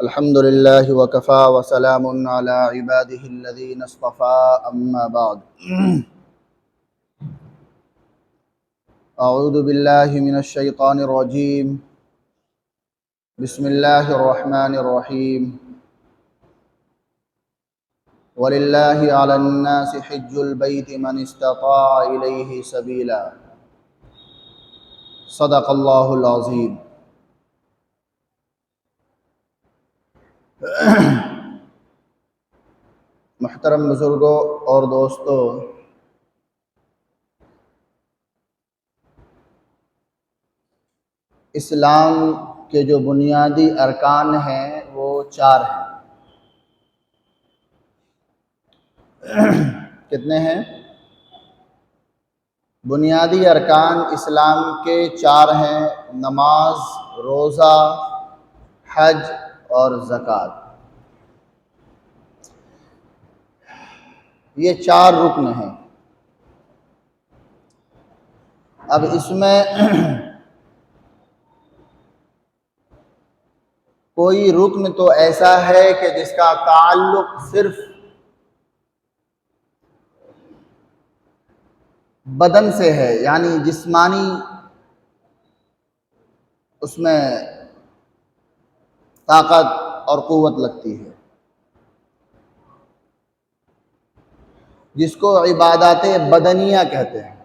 अल्हम्दुलिल्लाह वकफ़ा वसलामुन अला इबादिहिल्लज़ीना इस्तफ़ा अम्मा बाद। अऊज़ु बिल्लाहि मिनश शैतानिर रजीम। बिस्मिल्लाहिर रहमानिर रहीम। वलिल्लाहि अलन नासि हिज्जुल बैति मन इस्तताअ इलैहि सबीला। सदक़ल्लाहुल अज़ीम। मुहतरम बुजुर्गों और दोस्तों, इस्लाम के जो बुनियादी अरकान हैं वो 4 हैं। कितने हैं? बुनियादी अरकान इस्लाम के 4 हैं: नमाज, रोज़ा, हज और ज़कात। ये 4 रुक्न हैं। अब इसमें कोई रुक्न तो ऐसा है कि जिसका ताल्लुक सिर्फ बदन से है, यानी जिस्मानी उसमें ताकत और क़ुव्वत लगती है, जिसको इबादत बदनिया कहते हैं,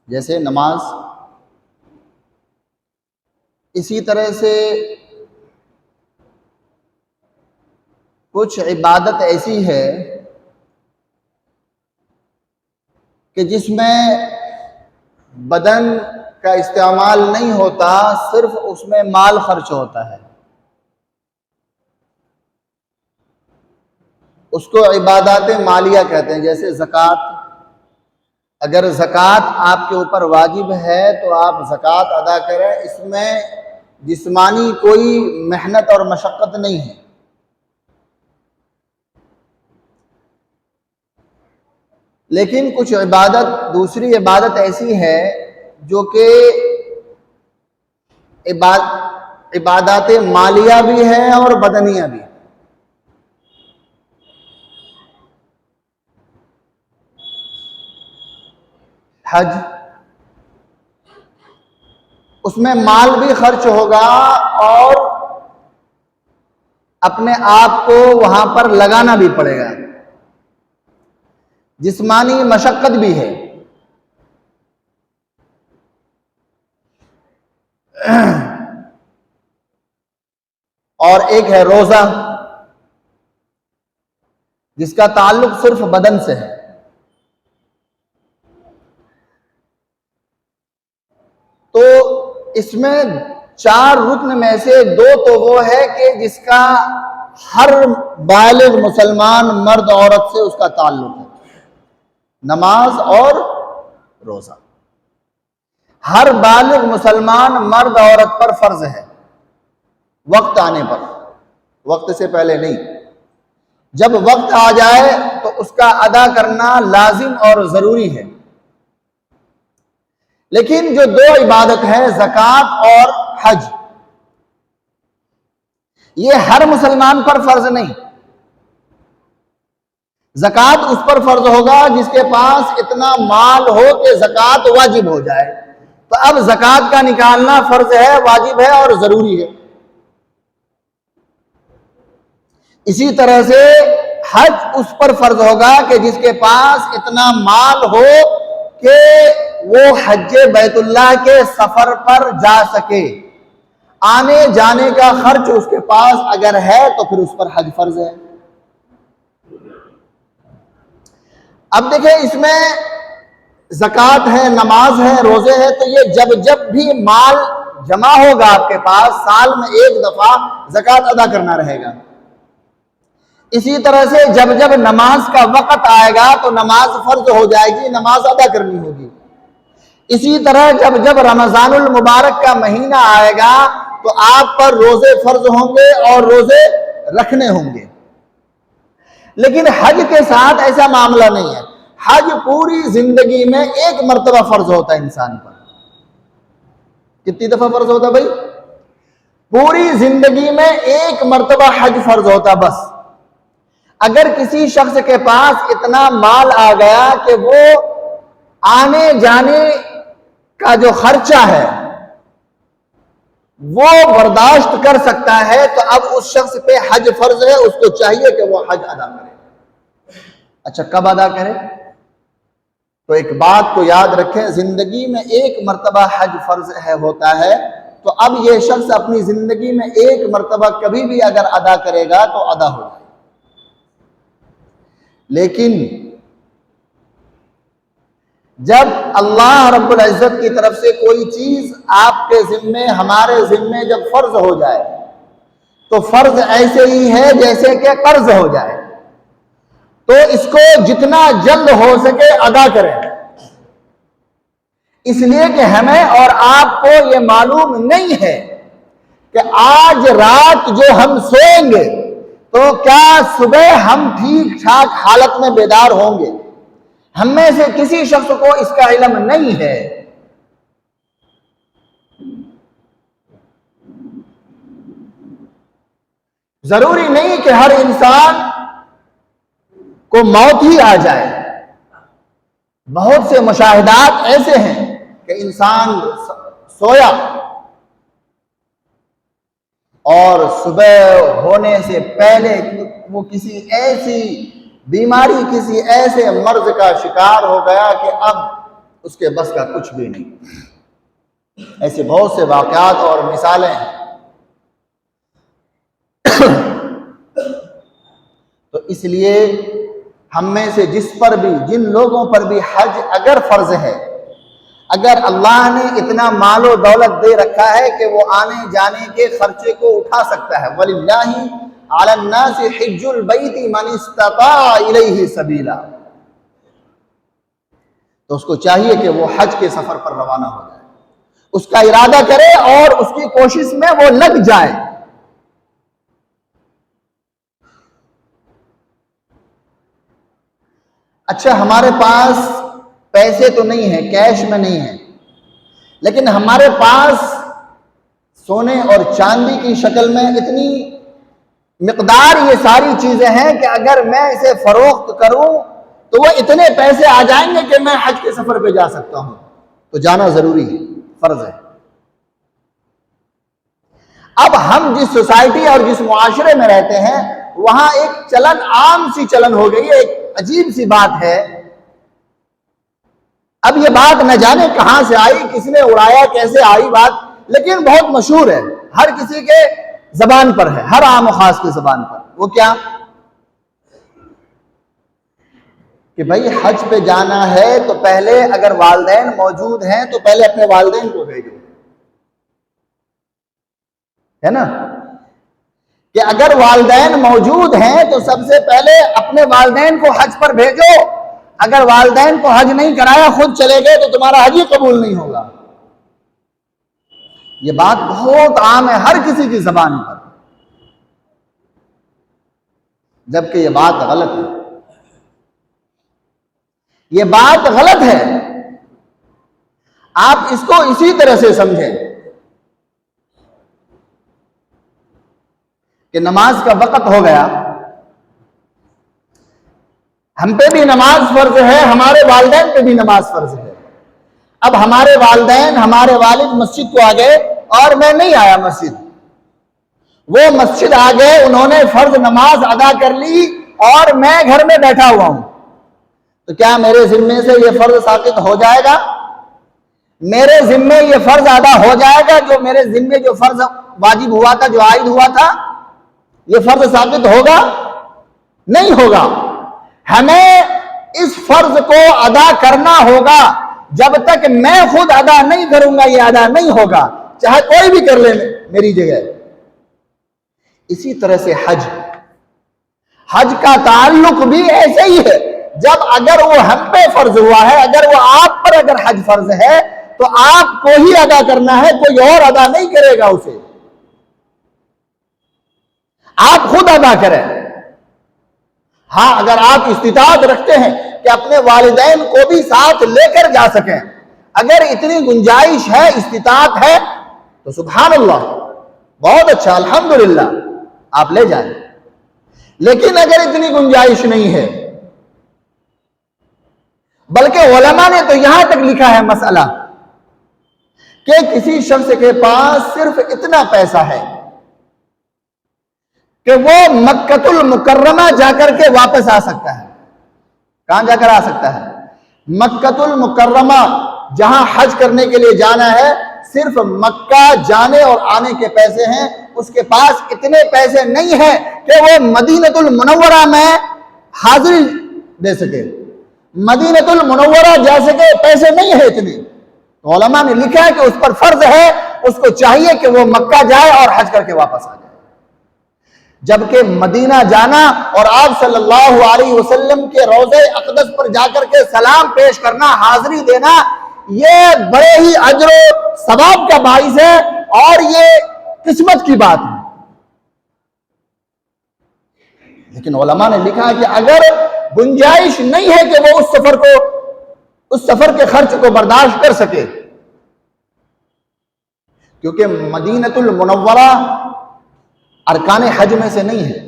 जैसे नमाज। इसी तरह से कुछ इबादत ऐसी है कि जिसमें बदन का इस्तेमाल नहीं होता, सिर्फ उसमें माल खर्च होता है, उसको इबादत मालिया कहते हैं। जैसे ज़कात। अगर ज़कात आपके ऊपर वाजिब है तो आप ज़कात अदा करें, इसमें जिस्मानी कोई मेहनत और मशक्क़त नहीं है। लेकिन कुछ इबादत, दूसरी इबादत ऐसी है जो कि इबादत मालिया भी है और बदनिया भी। हज, उसमें माल भी खर्च होगा और अपने आप को वहां पर लगाना भी पड़ेगा, जिस्मानी मशक्कत भी है। और एक है रोजा, जिसका ताल्लुक सिर्फ बदन से है। तो इसमें 4 रुक्न में से 2 तो वो है कि जिसका हर बालिग मुसलमान मर्द औरत से उसका ताल्लुक है, नमाज और रोजा। हर बालिग मुसलमान मर्द औरत पर फर्ज है, वक्त आने पर, वक्त से पहले नहीं। जब वक्त आ जाए तो उसका अदा करना लाजिम और जरूरी है। लेकिन जो 2 इबादत है, ज़कात और हज, ये हर मुसलमान पर फर्ज नहीं। ज़कात उस पर फर्ज होगा जिसके पास इतना माल हो कि ज़कात वाजिब हो जाए। तो अब ज़कात का निकालना फर्ज है, वाजिब है और जरूरी है। इसी तरह से हज उस पर फर्ज होगा कि जिसके पास इतना माल हो कि वो हज्जे बैतुल्लाह के सफर पर जा सके, आने जाने का खर्च उसके पास अगर है तो फिर उस पर हज फर्ज है। अब देखिए, इसमें ज़कात है, नमाज है, रोजे है, तो ये जब जब भी माल जमा होगा आपके पास, साल में एक दफा ज़कात अदा करना रहेगा। इसी तरह से जब जब नमाज का वक्त आएगा तो नमाज फर्ज हो जाएगी, नमाज अदा करनी होगी। इसी तरह जब जब रमजानुल मुबारक का महीना आएगा तो आप पर रोजे फर्ज होंगे और रोजे रखने होंगे। लेकिन हज के साथ ऐसा मामला नहीं है। हज पूरी जिंदगी में एक मर्तबा फर्ज होता है इंसान पर। कितनी दफा फर्ज होता है भाई? पूरी जिंदगी में एक मर्तबा हज फर्ज होता बस। अगर किसी शख्स के पास इतना माल आ गया कि वो आने जाने का जो खर्चा है वो बर्दाश्त कर सकता है, तो अब उस शख्स पे हज फर्ज है, उसको चाहिए कि वो हज अदा करे। अच्छा, कब अदा करे? तो एक बात को याद रखें, जिंदगी में एक मर्तबा हज फर्ज है होता है, तो अब ये शख्स अपनी जिंदगी में एक मर्तबा कभी भी अगर अदा करेगा तो अदा हो जाए। लेकिन जब अल्लाह रब्बुल इज्जत की तरफ से कोई चीज आपके जिम्मे, हमारे जिम्मे जब फर्ज हो जाए, तो फर्ज ऐसे ही है जैसे कि कर्ज हो जाए। तो इसको जितना जल्द हो सके अदा करें, इसलिए कि हमें और आपको ये मालूम नहीं है कि आज रात जो हम सोएंगे तो क्या सुबह हम ठीक ठाक हालत में बेदार होंगे। हम में से किसी शख्स को इसका इल्म नहीं है। जरूरी नहीं कि हर इंसान को मौत ही आ जाए। बहुत से मुशाहिदात ऐसे हैं कि इंसान सोया और सुबह होने से पहले वो किसी ऐसी बीमारी, किसी ऐसे मर्ज का शिकार हो गया कि अब उसके बस का कुछ भी नहीं। ऐसे बहुत से वाक़यात और मिसालें हैं। तो इसलिए हम में से जिस पर भी, जिन लोगों पर भी हज अगर फर्ज है, अगर अल्लाह ने इतना मालो दौलत दे रखा है कि वो आने जाने के खर्चे को उठा सकता है, वलिल्लाहि अलन्नासि हिज्जुल बैति मन इस्तता इलैहि सबीला, तो उसको चाहिए कि वो हज के सफर पर रवाना हो जाए, उसका इरादा करे और उसकी कोशिश में वो लग जाए। अच्छा, हमारे पास पैसे तो नहीं है, कैश में नहीं है, लेकिन हमारे पास सोने और चांदी की शक्ल में इतनी मिकदार ये सारी चीजें हैं कि अगर मैं इसे फरोख्त करूं तो वो इतने पैसे आ जाएंगे कि मैं हज के सफर पे जा सकता हूं। तो जाना जरूरी है, फर्ज है। अब हम जिस सोसाइटी और जिस मुआशरे में रहते हैं वहां एक चलन, आम सी चलन हो गई है, एक अजीब सी बात है। अब ये बात न जाने कहां से आई, किसने उड़ाया, कैसे आई बात, लेकिन बहुत मशहूर है, हर किसी के जबान पर है, हर आम खास की जबान पर। वो क्या कि भाई हज पे जाना है तो पहले अगर वालिदैन मौजूद हैं तो पहले अपने वालिदैन को भेजो, है ना, कि अगर वालिदैन मौजूद हैं तो सबसे पहले अपने वालिदैन को हज पर भेजो। अगर वालिदैन को हज नहीं कराया, खुद चले गए तो तुम्हारा हज ही कबूल नहीं होगा। ये बात बहुत आम है हर किसी की जबान पर, जबकि ये बात गलत है। ये बात गलत है। आप इसको इसी तरह से समझें कि नमाज का वक्त हो गया, हम पे भी नमाज फर्ज है, हमारे वालिदैन पे भी नमाज फर्ज है। अब हमारे वालिदैन, हमारे वालिद मस्जिद को आ गए और मैं नहीं आया मस्जिद, वो मस्जिद आ गए, उन्होंने फर्ज नमाज अदा कर ली और मैं घर में बैठा हुआ हूं, तो क्या मेरे जिम्मे से ये फर्ज साबित हो जाएगा? मेरे जिम्मे ये फर्ज अदा हो जाएगा? जो मेरे जिम्मे जो फर्ज वाजिब हुआ था, जो आयद हुआ था, ये फर्ज साबित होगा? नहीं होगा। हमें इस फर्ज को अदा करना होगा। जब तक मैं खुद अदा नहीं करूंगा ये अदा नहीं होगा, चाहे कोई भी कर ले मेरी जगह। इसी तरह से हज का ताल्लुक भी ऐसे ही है। जब अगर वो हम पे फर्ज हुआ है, अगर वो आप पर अगर हज फर्ज है तो आपको ही अदा करना है, कोई और अदा नहीं करेगा उसे, आप खुद अदा करें। हाँ, अगर आप इस्तिताअत रखते हैं कि अपने वालिदैन को भी साथ लेकर जा सकें, अगर इतनी गुंजाइश है, इस्तिताअत है, तो सुभान अल्लाह, बहुत अच्छा, अल्हम्दुलिल्लाह, आप ले जाएं। लेकिन अगर इतनी गुंजाइश नहीं है, बल्कि उलमा ने तो यहां तक लिखा है मसला कि किसी शख्स के पास सिर्फ इतना पैसा है कि वो मक्कतुल मुकर्रमा जाकर के वापस आ सकता है। कहां जाकर आ सकता है? मक्कतुल मुकर्रमा, जहां हज करने के लिए जाना है, सिर्फ मक्का जाने और आने के पैसे हैं। उसके पास इतने पैसे नहीं है कि वो मदीनतुल मुनव्वरा में हाजिरी दे सके, मदीनतुल मुनव्वरा जा सके, पैसे नहीं है इतने। तो उलमा ने लिखा है कि उस पर फर्ज है, उसको चाहिए कि वो मक्का जाए और हज करके वापस आ जाए। जबकि मदीना जाना और आप सल्लल्लाहु अलैहि वसल्लम के रोज़े अक़दस पर जाकर के सलाम पेश करना, हाजिरी देना, ये बड़े ही अजर सवाब का बाइस है और ये किस्मत की बात है। लेकिन उलमा ने लिखा कि अगर गुंजाइश नहीं है कि वो उस सफर के खर्च को बर्दाश्त कर सके, क्योंकि मदीनतुल मुनव्वरा अरकान हज में से नहीं है,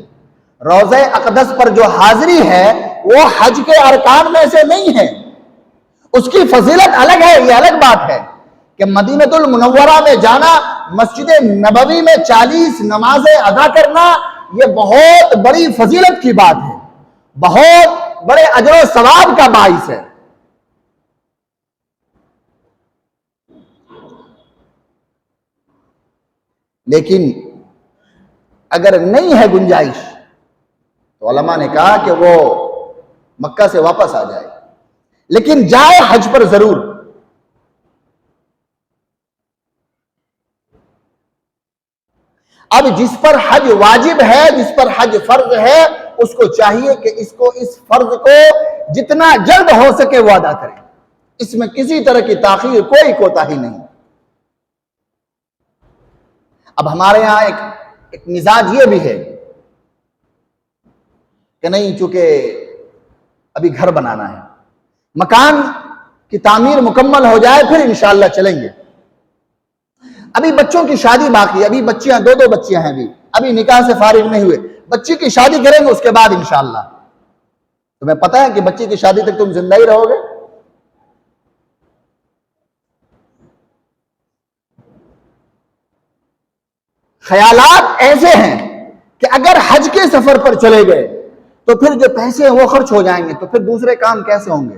रोज़े अक़दस पर जो हाजिरी है वो हज के अरकान में से नहीं है। उसकी फजीलत अलग है, ये अलग बात है कि मदीनतुल मुनव्वरा में जाना, मस्जिद नबवी में 40 नमाजें अदा करना, ये बहुत बड़ी फजीलत की बात है, बहुत बड़े अजर सवाब का बाइस है। लेकिन अगर नहीं है गुंजाइश तो उलमा ने कहा कि वो मक्का से वापस आ जाए, लेकिन जाए हज पर जरूर। अब जिस पर हज वाजिब है, जिस पर हज फर्ज है, उसको चाहिए कि इस फर्ज को जितना जल्द हो सके वो अदा करे। इसमें किसी तरह की ताखीर, कोई कोताही नहीं। अब हमारे यहां एक मिजाज ये भी है कि नहीं, चूंकि अभी घर बनाना है, मकान की तामीर मुकम्मल हो जाए फिर इंशाअल्लाह चलेंगे। अभी बच्चों की शादी बाकी, अभी बच्चियां, 2 बच्चियां हैं, अभी निकाह से फारिग नहीं हुए, बच्ची की शादी करेंगे उसके बाद इंशाअल्लाह। तुम्हें पता है कि बच्ची की शादी तक तुम जिंदा ही रहोगे? ख्यालात ऐसे हैं कि अगर हज के सफर पर चले गए तो फिर जो पैसे हैं वो खर्च हो जाएंगे, तो फिर दूसरे काम कैसे होंगे?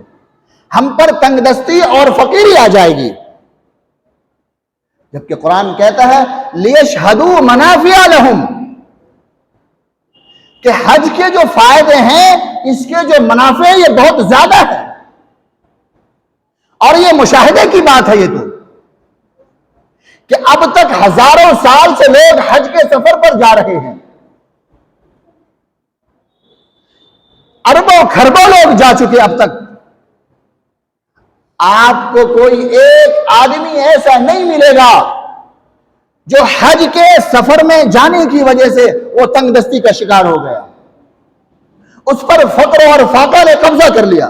हम पर तंगदस्ती और फकीरी आ जाएगी। जबकि कुरान कहता है लियशहदू मनाफिया लहुम, कि हज के जो फायदे हैं, इसके जो मुनाफे हैं, ये बहुत ज्यादा है। और ये मुशाहिदे की बात है ये तो, कि अब तक हजारों साल से लोग हज के सफर पर जा रहे हैं, अरबों खरबों लोग जा चुके अब तक। आपको कोई एक आदमी ऐसा नहीं मिलेगा जो हज के सफर में जाने की वजह से वो तंगदस्ती का शिकार हो गया, उस पर फक्र और फाका ने कब्जा कर लिया।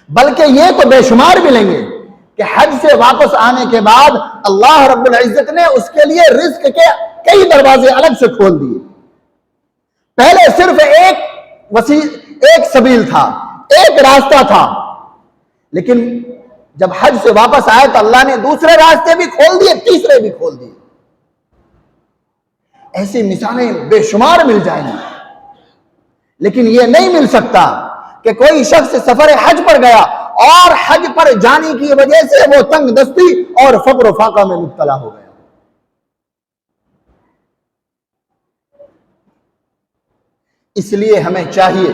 बल्कि ये तो बेशुमार मिलेंगे कि हज से वापस आने के बाद अल्लाह रब्बुल इज्जत ने उसके लिए रिस्क के कई दरवाजे अलग से खोल दिए। पहले सिर्फ एक सबील था, एक रास्ता था, लेकिन जब हज से वापस आए तो अल्लाह ने दूसरे रास्ते भी खोल दिए, तीसरे भी खोल दिए। ऐसी मिसालें बेशुमार मिल जाएंगी। लेकिन यह नहीं मिल सकता कि कोई शख्स सफर हज पर गया और हज पर जाने की वजह से वो तंगदस्ती और फक्र फाका में मुब्तला हो गया। इसलिए हमें चाहिए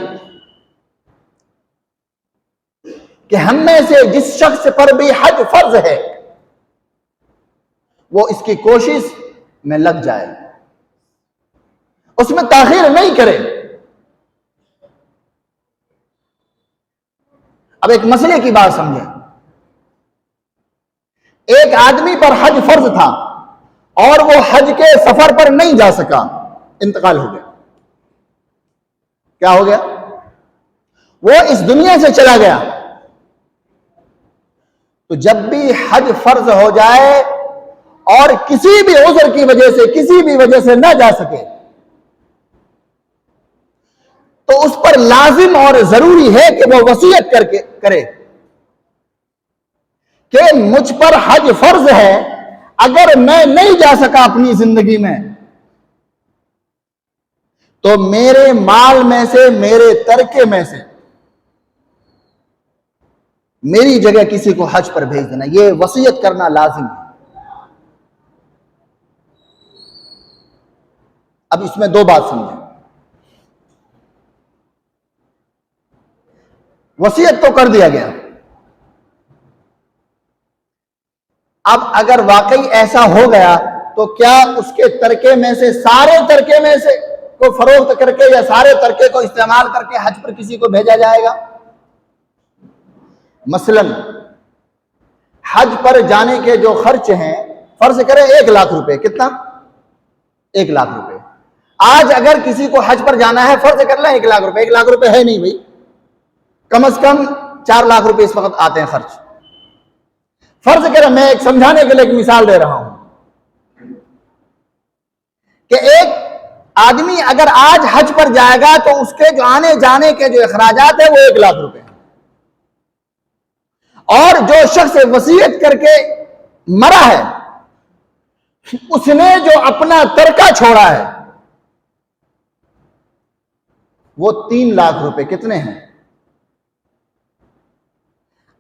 कि हम में से जिस शख्स पर भी हज फर्ज है वो इसकी कोशिश में लग जाए, उसमें ताखीर नहीं करे। अब एक मसले की बात समझें। एक आदमी पर हज फर्ज था और वो हज के सफर पर नहीं जा सका, इंतकाल हो गया। क्या हो गया? वो इस दुनिया से चला गया। तो जब भी हज फर्ज हो जाए और किसी भी उज़्र की वजह से, किसी भी वजह से न जा सके, तो उस पर लाजिम और जरूरी है कि वो वसीयत करके करे कि मुझ पर हज फर्ज है, अगर मैं नहीं जा सका अपनी जिंदगी में तो मेरे माल में से, मेरे तरके में से मेरी जगह किसी को हज पर भेज देना। यह वसीयत करना लाजिम है। अब इसमें दो बात समझें। वसीयत तो कर दिया गया, अब अगर वाकई ऐसा हो गया तो क्या उसके तरके में से, सारे तरके में से को फरोख्त करके या सारे तरके को इस्तेमाल करके हज पर किसी को भेजा जाएगा? मसलन हज पर जाने के जो खर्च हैं, फर्ज करें 1 लाख रुपए, कितना? 1 लाख रुपए। आज अगर किसी को हज पर जाना है, फर्ज कर लें 1 लाख रुपए, 1 लाख रुपए है नहीं भाई, कम से कम 4 लाख रुपए इस वक्त आते हैं खर्च। फर्ज करें, मैं एक समझाने के लिए एक मिसाल दे रहा हूं कि एक आदमी अगर आज हज पर जाएगा तो उसके जो आने जाने के जो अखराजात है वो 1 लाख रुपए हैं, और जो शख्स वसीयत करके मरा है उसने जो अपना तरका छोड़ा है वो 3 लाख रुपए। कितने हैं?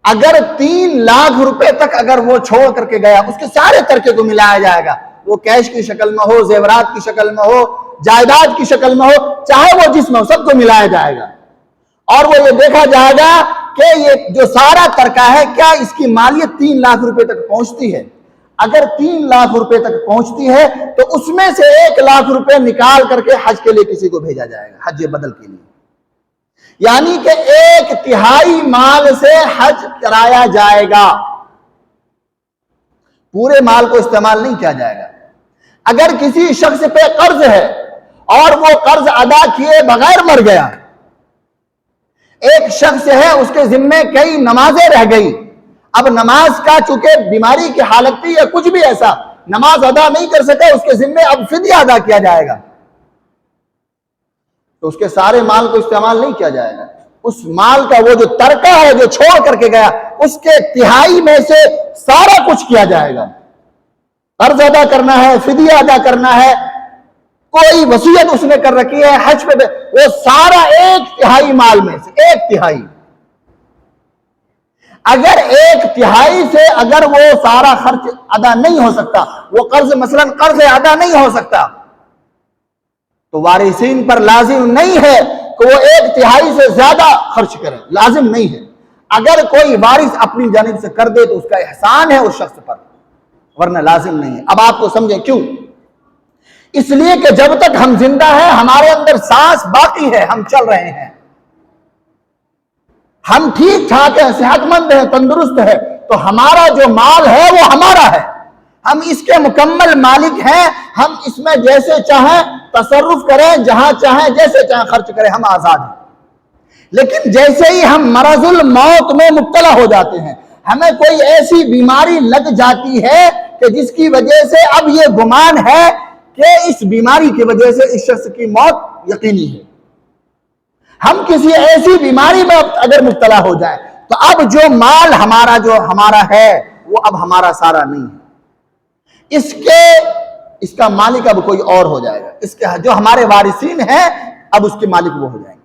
अगर 3 लाख रुपए तक अगर वो छोड़ करके गया, उसके सारे तरके को मिलाया जाएगा, वो कैश की शक्ल में हो, जेवरात की शक्ल में हो, जायदाद की शक्ल में हो, चाहे वो जिसमें हो, सबको मिलाया जाएगा और वो ये देखा जाएगा कि ये जो सारा तरका है क्या इसकी मालियत 3 लाख रुपए तक पहुंचती है। अगर 3 लाख रुपए तक पहुंचती है तो उसमें से 1 लाख रुपए निकाल करके हज के लिए किसी को भेजा जाएगा, हज बदल के लिए, यानी कि 1/3 माल से हज कराया जाएगा, पूरे माल को इस्तेमाल नहीं किया जाएगा। अगर किसी शख्स पे कर्ज है और वो कर्ज अदा किए बगैर मर गया, एक शख्स है उसके जिम्मे कई नमाजें रह गई, अब नमाज का चूंकि बीमारी की हालत थी या कुछ भी ऐसा, नमाज अदा नहीं कर सका, उसके जिम्मे अब फिदिया अदा किया जाएगा, तो उसके सारे माल को इस्तेमाल नहीं किया जाएगा। उस माल का वो जो तरका है जो छोड़ करके गया, उसके 1/3 में से सारा कुछ किया जाएगा। कर्ज अदा करना है, फिदिया अदा करना है, कोई वसीयत उसने कर रखी है हज पे, वो सारा 1/3 माल में से 1/3। अगर 1/3 से अगर वो सारा खर्च अदा नहीं हो सकता, वो कर्ज मसलन कर्ज अदा नहीं हो सकता, तो वारिसीन पर लाजिम नहीं है कि वो 1/3 से ज्यादा खर्च करे, लाजिम नहीं है। अगर कोई वारिस अपनी जानिब से कर दे तो उसका एहसान है उस शख्स पर, वरना लाजिम नहीं है। अब आपको समझे क्यों? इसलिए कि जब तक हम जिंदा हैं, हमारे अंदर सांस बाकी है, हम चल रहे हैं, हम ठीक ठाक है, सेहतमंद है, तंदुरुस्त है, तो हमारा जो माल है वो हमारा है, हम इसके मुकम्मल मालिक हैं। हम इसमें जैसे चाहें तसर्रुफ करें, जहां चाहें जैसे चाहें खर्च करें, हम आजाद हैं। लेकिन जैसे ही हम मरजुल मौत में मुब्तला हो जाते हैं, हमें कोई ऐसी बीमारी लग जाती है कि जिसकी वजह से अब ये गुमान है कि इस बीमारी की वजह से इस शख्स की मौत यकीनी है, हम किसी ऐसी बीमारी में अगर मुब्तला हो जाए तो अब जो माल हमारा जो हमारा है वो अब हमारा सारा नहीं है, इसका मालिक अब कोई और हो जाएगा, इसके जो हमारे वारिसीन हैं अब उसके मालिक वो हो जाएंगे।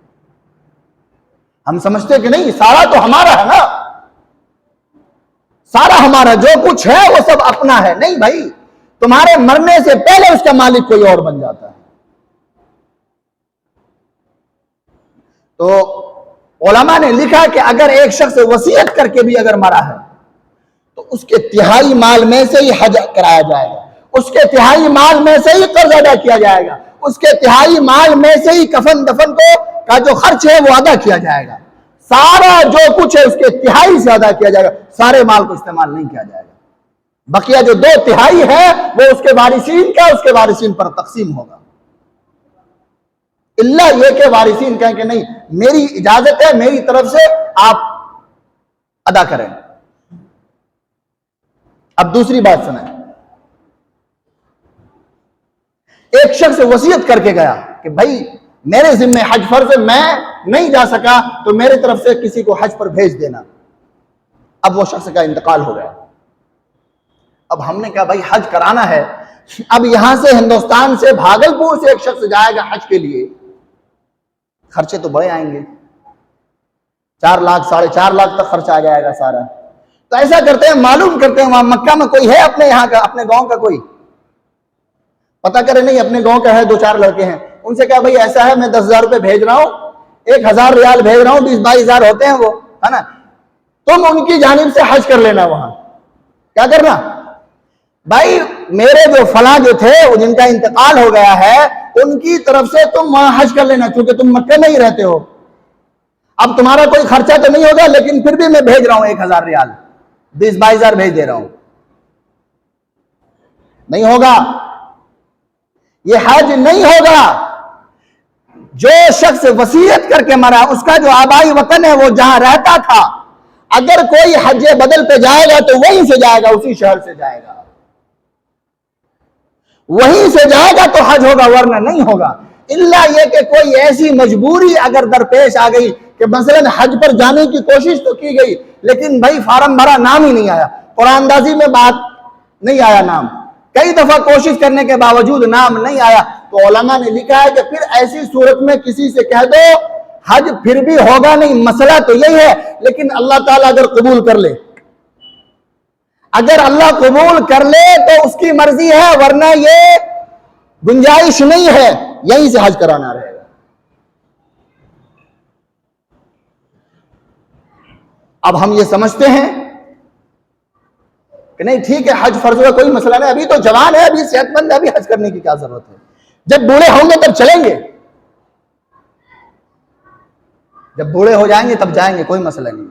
हम समझते कि नहीं सारा तो हमारा है ना, सारा हमारा, जो कुछ है वो सब अपना है। नहीं भाई, तुम्हारे मरने से पहले उसका मालिक कोई और बन जाता है। तो उलमा ने लिखा कि अगर एक शख्स वसीयत करके भी अगर मरा है तो उसके 1/3 माल में से ही हज कराया जाएगा, उसके 1/3 माल में से ही कर्ज अदा किया जाएगा, उसके 1/3 माल में से ही कफन दफन का जो खर्च है वो अदा किया जाएगा, सारा जो कुछ है उसके 1/3 से अदा किया जाएगा, सारे माल को इस्तेमाल नहीं किया जाएगा। बकिया जो 2/3 है वो उसके वारिसीन का, उसके वारिसीन पर तकसीम होगा। इल्ला ये के वारिसीन कहें कि नहीं मेरी इजाजत है, मेरी तरफ से आप अदा करें। अब दूसरी बात सुने, एक शख्स वसीयत करके गया कि भाई मेरे जिम्मे हज फर्ज है, मैं नहीं जा सका तो मेरे तरफ से किसी को हज पर भेज देना। अब वो शख्स का इंतकाल हो गया। अब हमने कहा भाई हज कराना है, अब यहां से हिंदुस्तान से भागलपुर से एक शख्स जाएगा हज के लिए, खर्चे तो बड़े आएंगे, 4 लाख 4.5 लाख तक खर्चा आ जाएगा सारा। तो ऐसा करते हैं, मालूम करते हैं वहां मक्का में कोई है अपने यहाँ का, अपने गांव का कोई, पता करे नहीं अपने गांव का है, 2-4 लड़के हैं, उनसे कहा भाई ऐसा है मैं 10,000 रुपए भेज रहा हूं, 1,000 रियाल भेज रहा हूं, 20-22 हजार होते हैं वो, है ना, तुम उनकी जानिब से हज कर लेना। वहां क्या करना भाई, मेरे जो फला जो थे जिनका इंतकाल हो गया है उनकी तरफ से तुम वहां हज कर लेना, क्योंकि तुम मक्के में ही रहते हो। अब तुम्हारा कोई खर्चा तो नहीं होगा, लेकिन फिर भी मैं भेज रहा हूं 1,000 रियाल, 20-22 हजार भेज दे रहा हूं। नहीं होगा, ये हज नहीं होगा। जो शख्स वसीयत करके मरा, उसका जो आबाई वतन है वो जहां रहता था, अगर कोई हज बदल पे जाएगा तो वहीं से जाएगा, उसी शहर से जाएगा, वहीं से जाएगा तो हज होगा, वरना नहीं होगा। इल्ला ये कि कोई ऐसी मजबूरी अगर दरपेश आ गई कि मसलन हज पर जाने की कोशिश तो की गई, लेकिन भाई फार्म भरा, नाम ही नहीं आया, कुरानदाजी में बात नहीं आया नाम, कई दफा कोशिश करने के बावजूद नाम नहीं आया, तो उलमा ने लिखा है कि फिर ऐसी सूरत में किसी से कह दो हज फिर भी होगा नहीं। मसला तो यही है, लेकिन अल्लाह ताला अगर कबूल कर ले, अगर अल्लाह कबूल कर ले तो उसकी मर्जी है, वरना ये गुंजाइश नहीं है, यहीं से हज कराना रहेगा। अब हम ये समझते हैं कि नहीं ठीक है हज फर्ज का कोई मसला नहीं, अभी तो जवान है, अभी सेहतमंद है, अभी हज करने की क्या जरूरत है, जब बूढ़े होंगे तब चलेंगे, जब बूढ़े हो जाएंगे तब जाएंगे, कोई मसला नहीं।